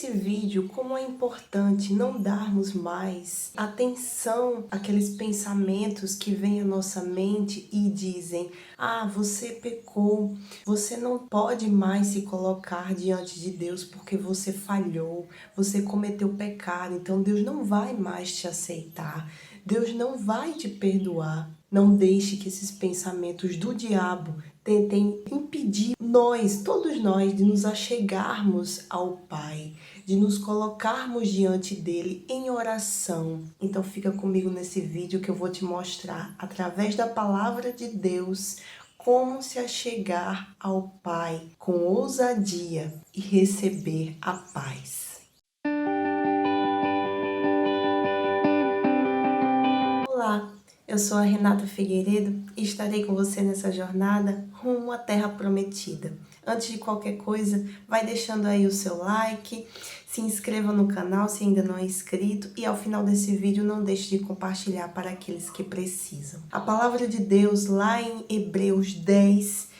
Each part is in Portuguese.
nesse vídeo como é importante não darmos mais atenção àqueles pensamentos que vêm à nossa mente e dizem: ah, você pecou, você não pode mais se colocar diante de Deus porque você falhou, você cometeu pecado, então Deus não vai mais te aceitar, Deus não vai te perdoar. Não deixe que esses pensamentos do diabo tentem impedir todos nós, de nos achegarmos ao Pai, de nos colocarmos diante dele em oração. Então fica comigo nesse vídeo que eu vou te mostrar, através da palavra de Deus, como se achegar ao Pai com ousadia e receber a paz. Olá, eu sou a Renata Figueiredo e estarei com você nessa jornada rumo à Terra Prometida. Antes de qualquer coisa, vai deixando aí o seu like, se inscreva no canal se ainda não é inscrito e ao final desse vídeo não deixe de compartilhar para aqueles que precisam. A palavra de Deus lá em Hebreus 10,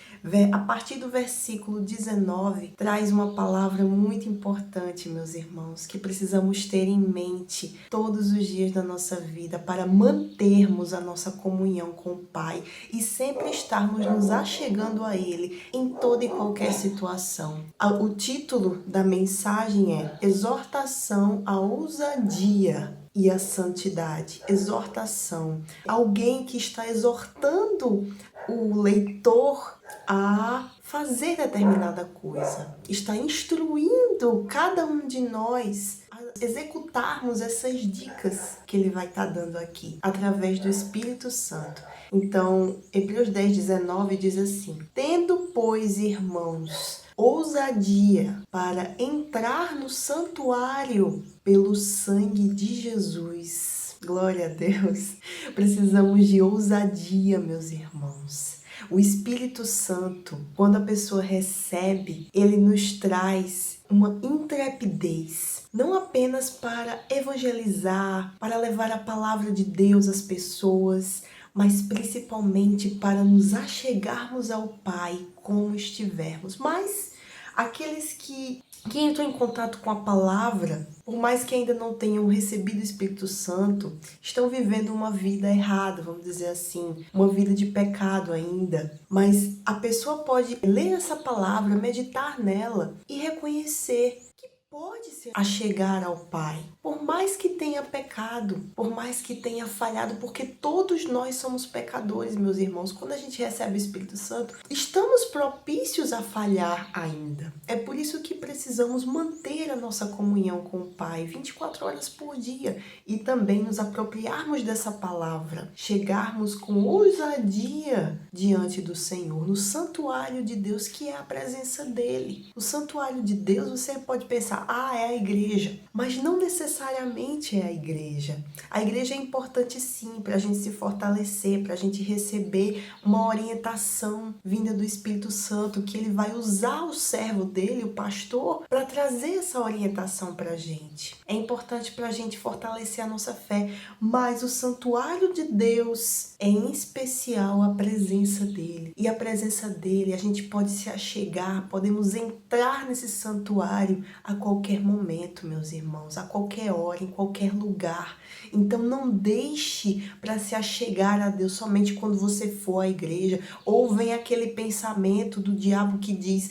a partir do versículo 19, traz uma palavra muito importante, meus irmãos, que precisamos ter em mente todos os dias da nossa vida para mantermos a nossa comunhão com o Pai e sempre estarmos nos achegando a Ele em toda e qualquer situação. O título da mensagem é Exortação à ousadia e a santidade. Exortação. Alguém que está exortando o leitor a fazer determinada coisa. Está instruindo cada um de nós a executarmos essas dicas que ele vai estar dando aqui, através do Espírito Santo. Então, Hebreus 10, 19 diz assim: tendo, pois, irmãos, ousadia para entrar no santuário pelo sangue de Jesus. Glória a Deus. Precisamos de ousadia, meus irmãos. O Espírito Santo, quando a pessoa recebe, ele nos traz uma intrepidez, não apenas para evangelizar, para levar a palavra de Deus às pessoas, mas principalmente para nos achegarmos ao Pai como estivermos. Mas aqueles que entram em contato com a palavra, por mais que ainda não tenham recebido o Espírito Santo, estão vivendo uma vida errada, vamos dizer assim, uma vida de pecado ainda. Mas a pessoa pode ler essa palavra, meditar nela e reconhecer que pode se achegar ao Pai, por mais que tenha pecado, por mais que tenha falhado, porque todos nós somos pecadores, meus irmãos. Quando a gente recebe o Espírito Santo, estamos propícios a falhar ainda. É por isso que precisamos manter a nossa comunhão com o Pai 24 horas por dia e também nos apropriarmos dessa palavra, chegarmos com ousadia diante do Senhor, no santuário de Deus, que é a presença dele. O santuário de Deus, você pode pensar, é a igreja, mas não necessariamente é a igreja. A igreja é importante sim para a gente se fortalecer, para a gente receber uma orientação vinda do Espírito Santo, que ele vai usar o servo dele, o pastor, para trazer essa orientação para a gente. É importante para a gente fortalecer a nossa fé, mas o santuário de Deus é em especial a presença dele. E a presença dele, a gente pode se achegar, podemos entrar nesse santuário a qualquer momento, meus irmãos, a qualquer hora, em qualquer lugar. Então não deixe para se achegar a Deus somente quando você for à igreja, ou vem aquele pensamento do diabo que diz: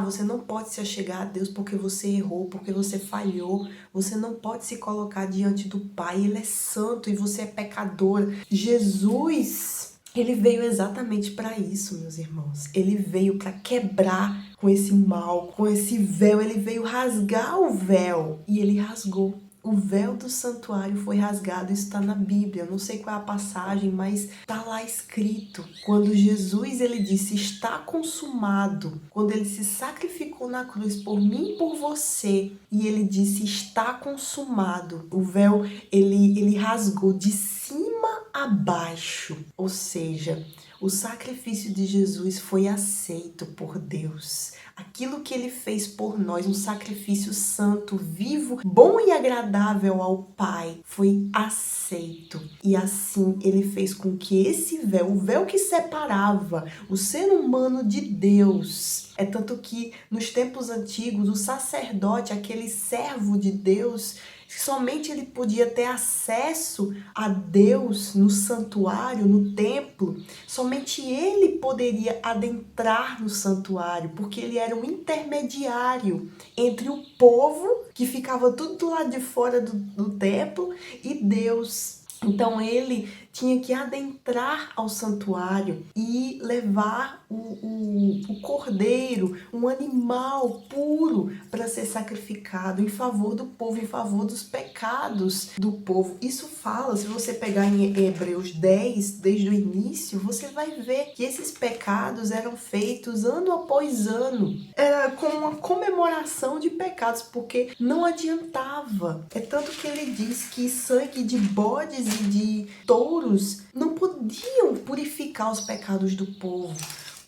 você não pode se achegar a Deus porque você errou, porque você falhou, você não pode se colocar diante do Pai, ele é santo e você é pecadora. Jesus, ele veio exatamente para isso, meus irmãos. Ele veio para quebrar com esse mal, com esse véu. Ele veio rasgar o véu e ele rasgou. O véu do santuário foi rasgado, isso está na Bíblia, não sei qual é a passagem, mas está lá escrito. Quando Jesus, ele disse, está consumado, quando ele se sacrificou na cruz por mim e por você, e ele disse, está consumado, o véu, ele rasgou de cima a baixo, ou seja, o sacrifício de Jesus foi aceito por Deus. Aquilo que ele fez por nós, um sacrifício santo, vivo, bom e agradável ao Pai, foi aceito. E assim ele fez com que esse véu, o véu que separava o ser humano de Deus, é tanto que nos tempos antigos o sacerdote, aquele servo de Deus, somente ele podia ter acesso a Deus no santuário, no templo. Somente ele poderia adentrar no santuário, porque ele era um intermediário entre o povo, que ficava tudo do lado de fora do templo, e Deus. Então ele tinha que adentrar ao santuário e levar o cordeiro, um animal puro, para ser sacrificado em favor do povo, em favor dos pecados do povo. Isso fala, se você pegar em Hebreus 10, desde o início, você vai ver que esses pecados eram feitos ano após ano. Era como uma comemoração de pecados, porque não adiantava. É tanto que ele diz que sangue de bodes e de touros não podiam purificar os pecados do povo.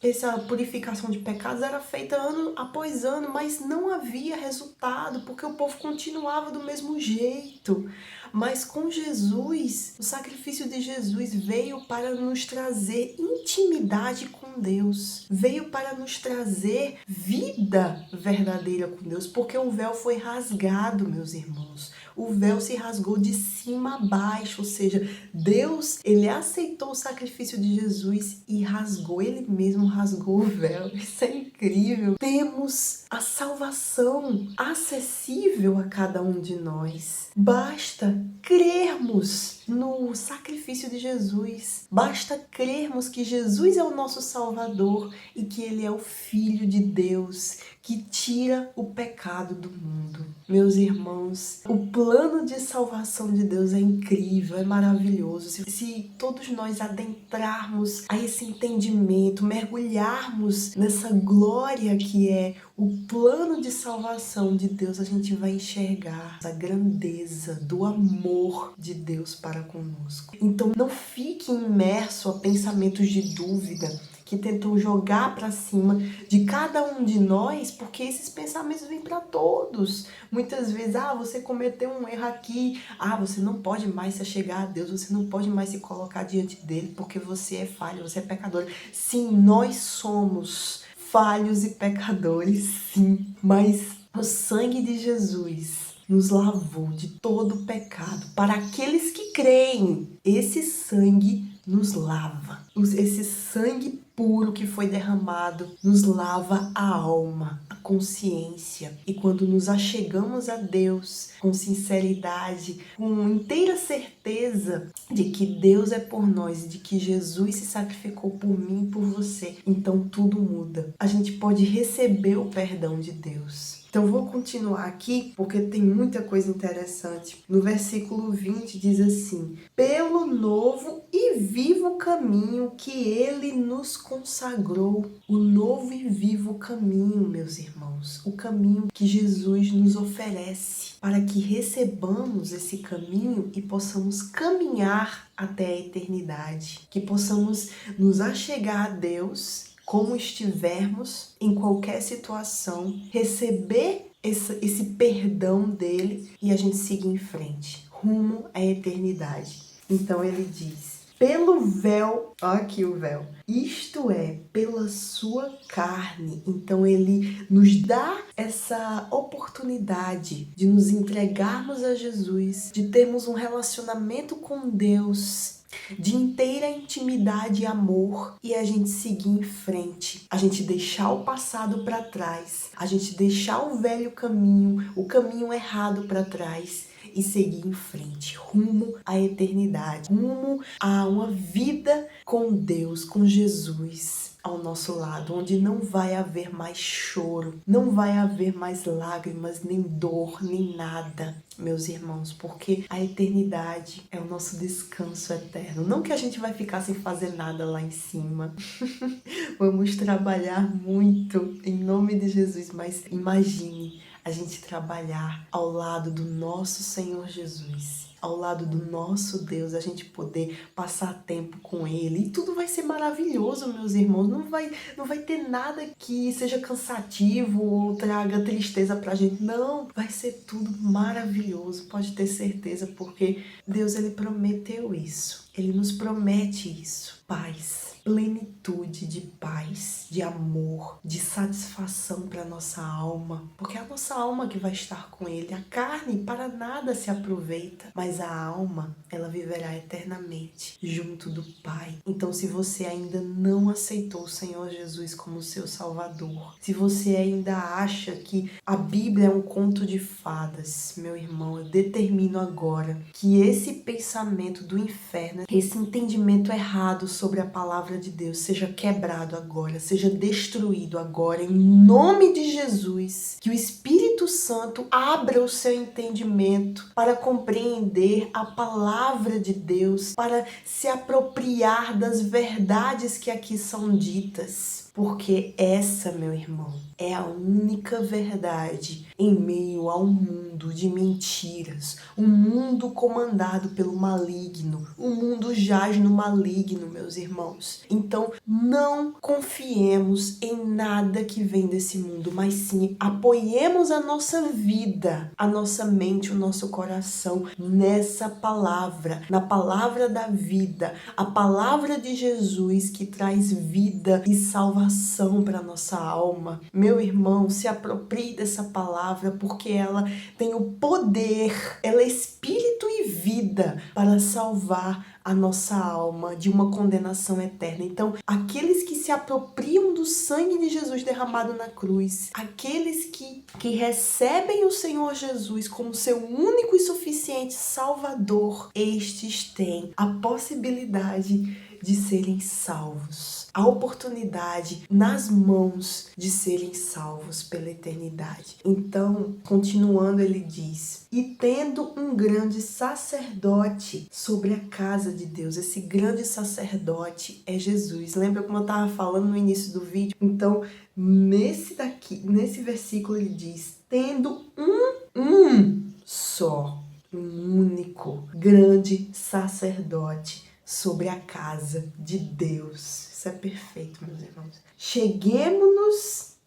Essa purificação de pecados era feita ano após ano, mas não havia resultado, porque o povo continuava do mesmo jeito. Mas com Jesus, o sacrifício de Jesus veio para nos trazer intimidade com Deus. Veio para nos trazer vida verdadeira com Deus, porque o véu foi rasgado, meus irmãos. O véu se rasgou de cima a baixo, ou seja, Deus, ele aceitou o sacrifício de Jesus e rasgou, ele mesmo rasgou o véu. Isso é incrível. Temos a salvação acessível a cada um de nós. Basta crermos no sacrifício de Jesus. Basta crermos que Jesus é o nosso Salvador e que ele é o Filho de Deus que tira o pecado do mundo. Meus irmãos, o plano de salvação de Deus é incrível, é maravilhoso. Se todos nós adentrarmos a esse entendimento, mergulharmos nessa glória que é o plano de salvação de Deus, a gente vai enxergar a grandeza do amor de Deus para conosco. Então não fique imerso a pensamentos de dúvida que tentam jogar para cima de cada um de nós, porque esses pensamentos vêm para todos. Muitas vezes, você cometeu um erro aqui, você não pode mais se chegar a Deus, você não pode mais se colocar diante dele, porque você é falho, você é pecador. Sim, nós somos falhos e pecadores, sim, mas o sangue de Jesus nos lavou de todo o pecado. Para aqueles que creem, esse sangue nos lava. Esse sangue puro que foi derramado nos lava a alma, a consciência. E quando nos achegamos a Deus com sinceridade, com inteira certeza de que Deus é por nós, de que Jesus se sacrificou por mim e por você, então tudo muda. A gente pode receber o perdão de Deus. Então vou continuar aqui porque tem muita coisa interessante. No versículo 20 diz assim: pelo novo e vivo caminho que ele nos consagrou. O novo e vivo caminho, meus irmãos. O caminho que Jesus nos oferece para que recebamos esse caminho e possamos caminhar até a eternidade. Que possamos nos achegar a Deus como estivermos, em qualquer situação, receber esse perdão dele e a gente seguir em frente, rumo à eternidade. Então ele diz: pelo véu, ó aqui o véu, isto é, pela sua carne. Então ele nos dá essa oportunidade de nos entregarmos a Jesus, de termos um relacionamento com Deus, de inteira intimidade e amor, e a gente seguir em frente, a gente deixar o passado para trás, a gente deixar o velho caminho, o caminho errado para trás e seguir em frente, rumo à eternidade, rumo a uma vida com Deus, com Jesus ao nosso lado, onde não vai haver mais choro, não vai haver mais lágrimas, nem dor, nem nada, meus irmãos, porque a eternidade é o nosso descanso eterno. Não que a gente vai ficar sem fazer nada lá em cima. Vamos trabalhar muito em nome de Jesus, mas imagine a gente trabalhar ao lado do nosso Senhor Jesus, ao lado do nosso Deus, a gente poder passar tempo com Ele. E tudo vai ser maravilhoso, meus irmãos. Não vai ter nada que seja cansativo ou traga tristeza pra gente. Não, vai ser tudo maravilhoso, pode ter certeza, porque Deus, Ele prometeu isso. Ele nos promete isso. Paz, plenitude de paz, de amor, de satisfação para nossa alma, porque é a nossa alma que vai estar com Ele. A carne para nada se aproveita, mas a alma, ela viverá eternamente junto do Pai. Então, se você ainda não aceitou o Senhor Jesus como seu Salvador, se você ainda acha que a Bíblia é um conto de fadas, meu irmão, eu determino agora que esse pensamento do inferno, esse entendimento errado sobre a palavra de Deus seja quebrado agora, seja destruído agora, em nome de Jesus. Que o Espírito Santo abra o seu entendimento para compreender a palavra de Deus, para se apropriar das verdades que aqui são ditas. Porque essa, meu irmão, é a única verdade em meio a um mundo de mentiras, um mundo comandado pelo maligno. O mundo jaz no maligno, meus irmãos. Então, não confiemos em nada que vem desse mundo, mas sim apoiemos a nossa vida, a nossa mente, o nosso coração nessa palavra, na palavra da vida, a palavra de Jesus que traz vida e salvação para nossa alma. Meu irmão, se aproprie dessa palavra, porque ela tem o poder, ela é espírito e vida para salvar a nossa alma de uma condenação eterna. Então, aqueles que se apropriam do sangue de Jesus derramado na cruz, aqueles que recebem o Senhor Jesus como seu único e suficiente Salvador, estes têm a possibilidade de serem salvos, a oportunidade nas mãos de serem salvos pela eternidade. Então, continuando, ele diz: e tendo um grande sacerdote sobre a casa de Deus. Esse grande sacerdote é Jesus. Lembra como eu estava falando no início do vídeo? Então, nesse versículo ele diz: tendo um só, um único grande sacerdote sobre a casa de Deus. Isso é perfeito, meus irmãos. Cheguemo-nos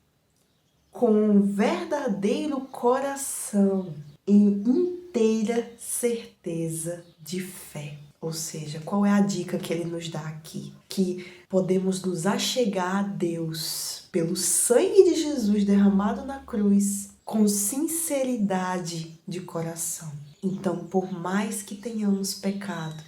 com um verdadeiro coração em inteira certeza de fé. Ou seja, qual é a dica que ele nos dá aqui? Que podemos nos achegar a Deus pelo sangue de Jesus derramado na cruz com sinceridade de coração. Então, por mais que tenhamos pecado,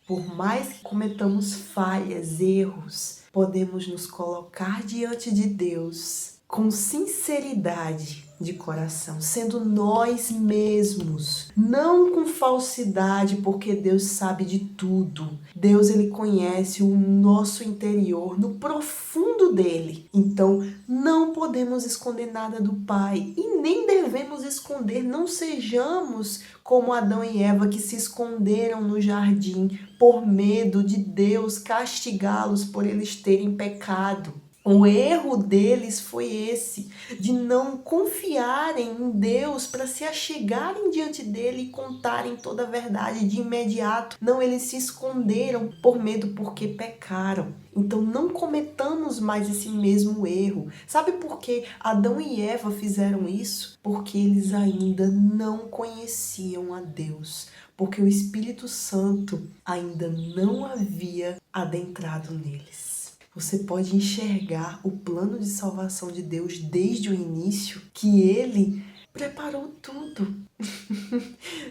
por mais que cometamos falhas, erros, podemos nos colocar diante de Deus com sinceridade de coração, sendo nós mesmos, não com falsidade, porque Deus sabe de tudo. Deus, ele conhece o nosso interior, no profundo dele. Então, não podemos esconder nada do Pai e nem devemos esconder. Não sejamos como Adão e Eva, que se esconderam no jardim por medo de Deus castigá-los por eles terem pecado. O erro deles foi esse, de não confiarem em Deus para se achegarem diante dele e contarem toda a verdade de imediato. Não, eles se esconderam por medo porque pecaram. Então não cometamos mais esse mesmo erro. Sabe por que Adão e Eva fizeram isso? Porque eles ainda não conheciam a Deus. Porque o Espírito Santo ainda não havia adentrado neles. Você pode enxergar o plano de salvação de Deus desde o início, que Ele preparou tudo.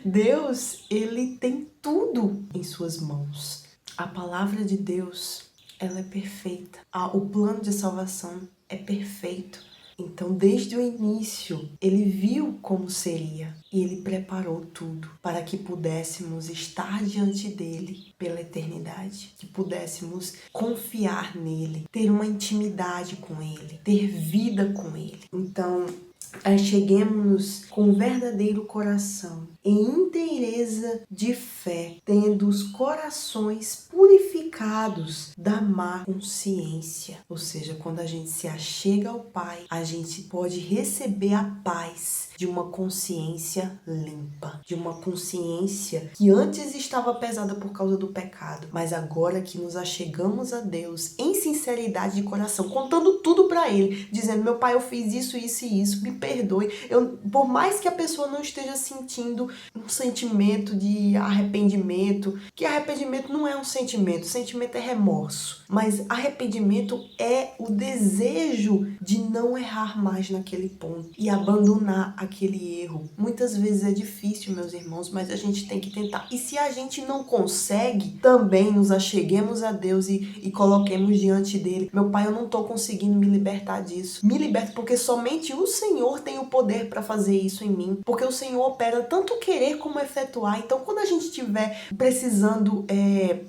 Deus, Ele tem tudo em suas mãos. A palavra de Deus, ela é perfeita. O plano de salvação é perfeito. Então, desde o início, ele viu como seria e ele preparou tudo para que pudéssemos estar diante dele pela eternidade, que pudéssemos confiar nele, ter uma intimidade com ele, ter vida com ele. Então, cheguemos-nos com verdadeiro coração, em inteireza de fé, tendo os corações purificados da má consciência. Ou seja, quando a gente se achega ao Pai, a gente pode receber a paz de uma consciência limpa, de uma consciência que antes estava pesada por causa do pecado, mas agora que nos achegamos a Deus em sinceridade de coração, contando tudo para Ele, dizendo: meu Pai, eu fiz isso, isso e isso, me perdoe. Por mais que a pessoa não esteja sentindo um sentimento de arrependimento, que arrependimento não é um sentimento é remorso, mas arrependimento é o desejo de não errar mais naquele ponto e abandonar aquele erro. Muitas vezes é difícil, meus irmãos, mas a gente tem que tentar. E se a gente não consegue, também nos acheguemos a Deus e coloquemos diante dele: meu Pai, eu não estou conseguindo me libertar disso. Me liberta, porque somente o Senhor tem o poder para fazer isso em mim, porque o Senhor opera tanto querer como efetuar. Então, quando a gente estiver precisando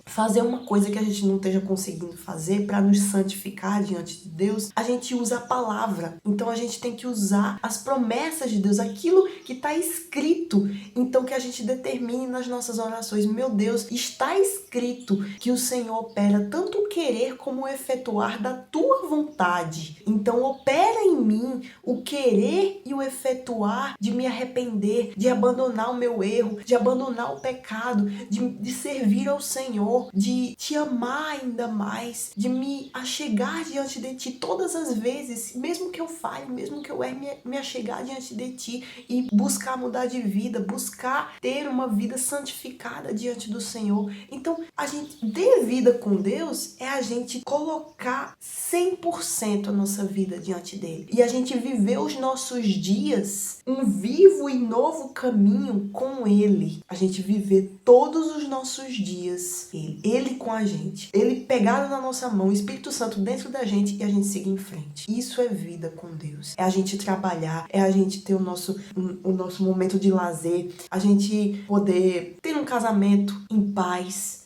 fazer uma coisa que a gente não esteja conseguindo fazer para nos santificar diante de Deus, a gente usa a palavra. Então, a gente tem que usar as promessas de Deus, aquilo que está escrito. Então, que a gente determine nas nossas orações: meu Deus, está escrito que o Senhor opera tanto o querer como o efetuar da tua vontade. Então, opera em mim o querer e o efetuar de me arrepender, de abandonar o meu erro, de abandonar o pecado, de servir ao Senhor, de te amar ainda mais, de me achegar diante de ti todas as vezes, mesmo que eu falhe, mesmo que eu erre, me achegar diante de ti e buscar mudar de vida, buscar ter uma vida santificada diante do Senhor. Então, a gente ter vida com Deus é a gente colocar 100% a nossa vida diante dele. E a gente viver os nossos dias um vivo e novo caminho com ele. A gente viver todos os nossos dias ele com a gente. Ele pegado na nossa mão, o Espírito Santo dentro da gente, e a gente seguir em frente. Isso é vida com Deus. É a gente trabalhar, é a gente ter o nosso momento de lazer, a gente poder ter um casamento em paz,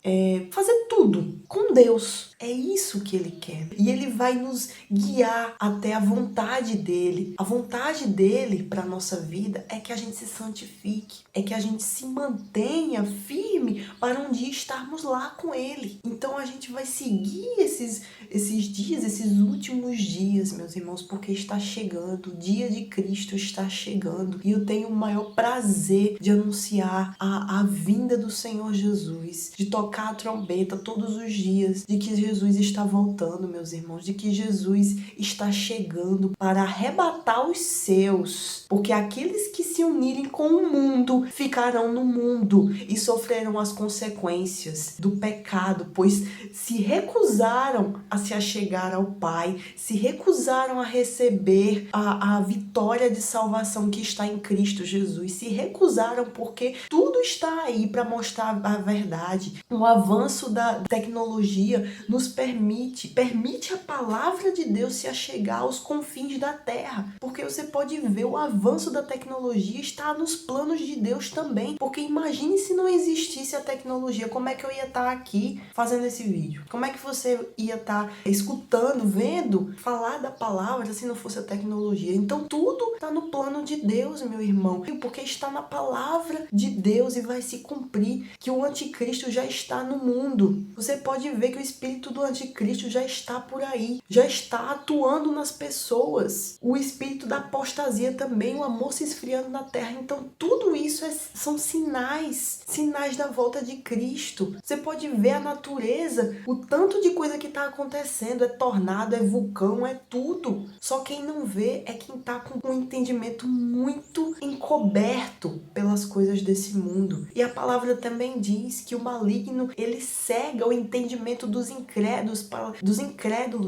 fazer tudo com Deus. É isso que ele quer. E ele vai nos guiar até a vontade dele. A vontade dele para a nossa vida é que a gente se santifique, é que a gente se mantenha firme para um dia estarmos lá com ele. Então a gente vai seguir esses dias, esses últimos dias, meus irmãos, porque está chegando, o dia de Cristo está chegando. E eu tenho o maior prazer de anunciar a vinda do Senhor Jesus, de tocar a trombeta todos os dias, de que Jesus está voltando, meus irmãos, de que Jesus está chegando para arrebatar os seus, porque aqueles que se unirem com o mundo ficarão no mundo e sofrerão as consequências do pecado, pois se recusaram a se achegar ao Pai, se recusaram a receber a vitória de salvação que está em Cristo Jesus, se recusaram porque tudo está aí para mostrar a verdade. O avanço da tecnologia nos permite a palavra de Deus se achegar aos confins da terra, porque você pode ver o avanço da tecnologia está nos planos de Deus também, porque imagine se não existisse a tecnologia, como é que eu ia estar aqui fazendo esse vídeo? Como é que você ia estar escutando, vendo, falar da palavra se não fosse a tecnologia? Então tudo está no plano de Deus, meu irmão, porque está na palavra de Deus e vai se cumprir, que o anticristo já está no mundo. Você pode ver que o espírito do anticristo já está por aí, já está atuando nas pessoas. O espírito da apostasia também, o amor se esfriando na terra. Então tudo isso são sinais da volta de Cristo. Você pode ver a natureza, o tanto de coisa que está acontecendo, é tornado, é vulcão, é tudo. Só quem não vê é quem está com um entendimento muito encoberto pelas coisas desse mundo. E a palavra também diz que o maligno, ele cega o entendimento dos incrédulos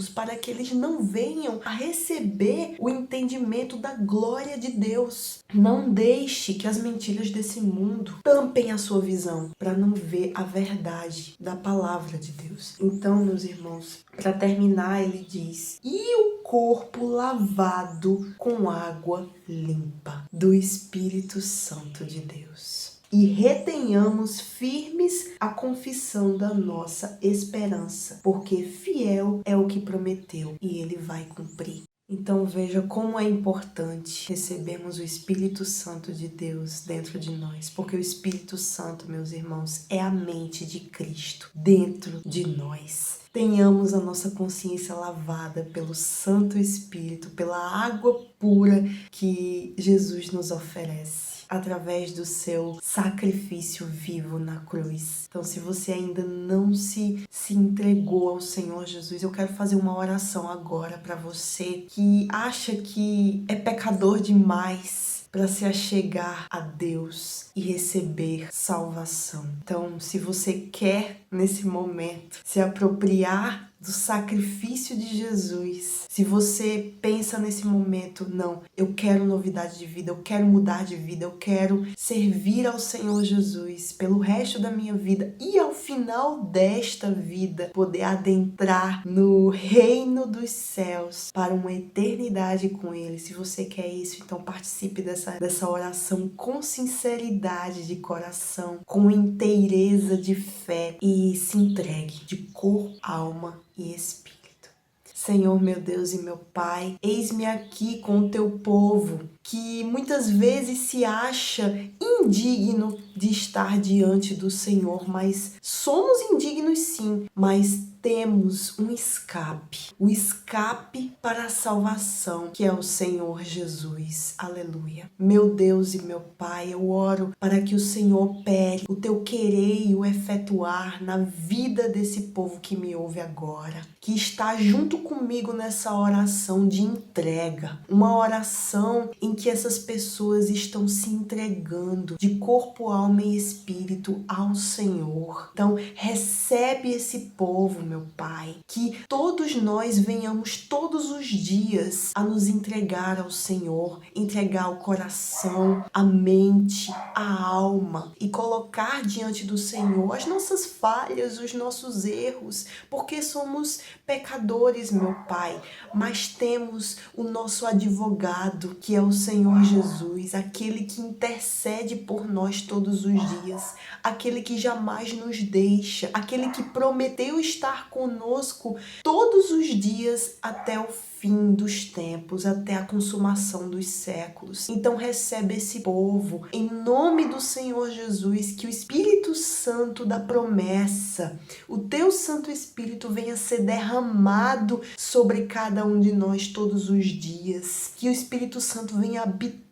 para que eles não venham a receber o entendimento da glória de Deus. Não deixe que as mentiras desse mundo tampem a sua visão para não ver a verdade da palavra de Deus. Então, meus irmãos, para terminar, ele diz: e o corpo lavado com água limpa do Espírito Santo de Deus. E retenhamos firmes a confissão da nossa esperança, porque fiel é o que prometeu e ele vai cumprir. Então veja como é importante recebermos o Espírito Santo de Deus dentro de nós, porque o Espírito Santo, meus irmãos, é a mente de Cristo dentro de nós. Tenhamos a nossa consciência lavada pelo Santo Espírito, pela água pura que Jesus nos oferece através do seu sacrifício vivo na cruz. Então, se você ainda não se entregou ao Senhor Jesus, eu quero fazer uma oração agora para você que acha que é pecador demais para se achegar a Deus e receber salvação. Então, se você quer, nesse momento, se apropriar do sacrifício de Jesus, se você pensa nesse momento, não, eu quero novidade de vida, eu quero mudar de vida, eu quero servir ao Senhor Jesus pelo resto da minha vida e ao final desta vida poder adentrar no reino dos céus para uma eternidade com Ele. Se você quer isso, então participe dessa oração com sinceridade de coração, com inteireza de fé e se entregue de corpo, alma e espírito. Senhor, meu Deus e meu Pai, eis-me aqui com o teu povo, que muitas vezes se acha indigno de estar diante do Senhor, mas somos indignos sim, mas temos um escape, o escape para a salvação, que é o Senhor Jesus. Aleluia. Meu Deus e meu Pai, eu oro para que o Senhor opere o teu querer e o efetuar na vida desse povo que me ouve agora, que está junto comigo nessa oração de entrega, uma oração em que essas pessoas estão se entregando de corpo, alma e espírito ao Senhor. Então, recebe esse povo, meu Pai, que todos nós venhamos todos os dias a nos entregar ao Senhor, entregar o coração, a mente, a alma e colocar diante do Senhor as nossas falhas, os nossos erros, porque somos pecadores, meu Pai, mas temos o nosso advogado, que é o Senhor Jesus, aquele que intercede por nós todos os dias, aquele que jamais nos deixa, aquele que prometeu estar conosco todos os dias até o fim dos tempos, até a consumação dos séculos. Então recebe esse povo em nome do Senhor Jesus, que o Espírito Santo da promessa, o teu Santo Espírito venha ser derramado sobre cada um de nós todos os dias, que o Espírito Santo venha habitar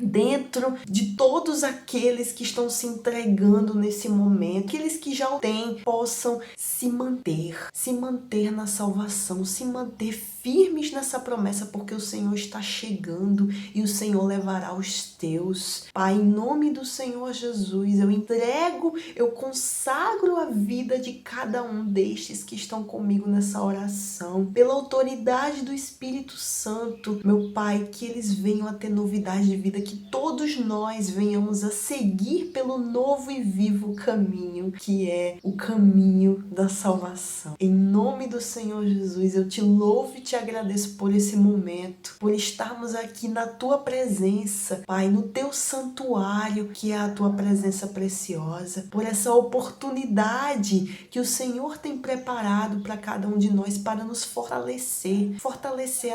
dentro de todos aqueles que estão se entregando nesse momento, aqueles que já o têm, possam se manter na salvação, se manter firmes nessa promessa, porque o Senhor está chegando e o Senhor levará os teus. Pai, em nome do Senhor Jesus, eu entrego, eu consagro a vida de cada um destes que estão comigo nessa oração, pela autoridade do Espírito Santo, meu Pai, que eles venham a ter novidade de vida, que todos nós venhamos a seguir pelo novo e vivo caminho, que é o caminho da salvação. Em nome do Senhor Jesus, eu te louvo e te agradeço por esse momento, por estarmos aqui na tua presença, Pai, no teu santuário, que é a tua presença preciosa, por essa oportunidade que o Senhor tem preparado para cada um de nós para nos fortalecer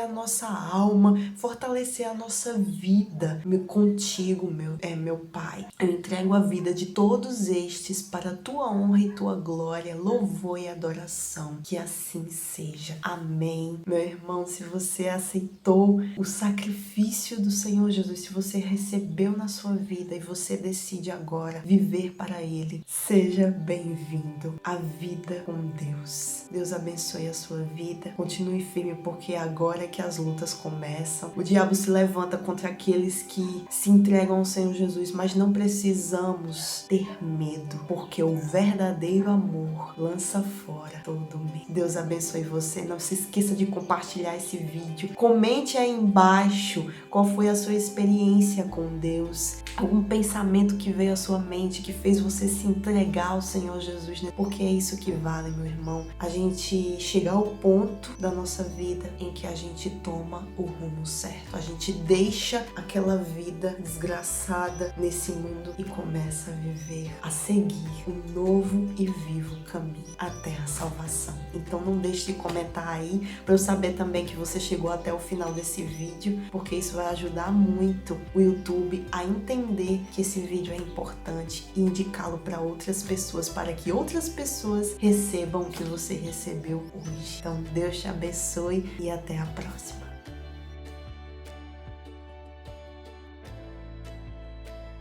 a nossa alma, fortalecer a nossa vida contigo, meu Pai. Eu entrego a vida de todos estes para a tua honra e tua glória, louvor e adoração. Que assim seja. Amém. Meu irmão, se você aceitou o sacrifício do Senhor Jesus, se você recebeu na sua vida e você decide agora viver para Ele, seja bem-vindo à vida com Deus. Deus abençoe a sua vida. Continue firme, porque é agora que as lutas começam. O diabo se levanta contra aqueles que se entregam ao Senhor Jesus, mas não precisamos ter medo, porque o verdadeiro amor lança fora todo medo. Deus abençoe você. Não se esqueça de compartilhar esse vídeo. Comente aí embaixo qual foi a sua experiência com Deus, algum pensamento que veio à sua mente que fez você se entregar ao Senhor Jesus, né? Porque é isso que vale, meu irmão. A gente chegar ao ponto da nossa vida em que a gente toma o rumo certo. A gente deixa aquela vida desgraçada nesse mundo e começa a viver, a seguir um novo e vivo caminho até a salvação. Então não deixe de comentar aí para eu saber saber também que você chegou até o final desse vídeo, porque isso vai ajudar muito o YouTube a entender que esse vídeo é importante e indicá-lo para outras pessoas, para que outras pessoas recebam o que você recebeu hoje. Então, Deus te abençoe e até a próxima.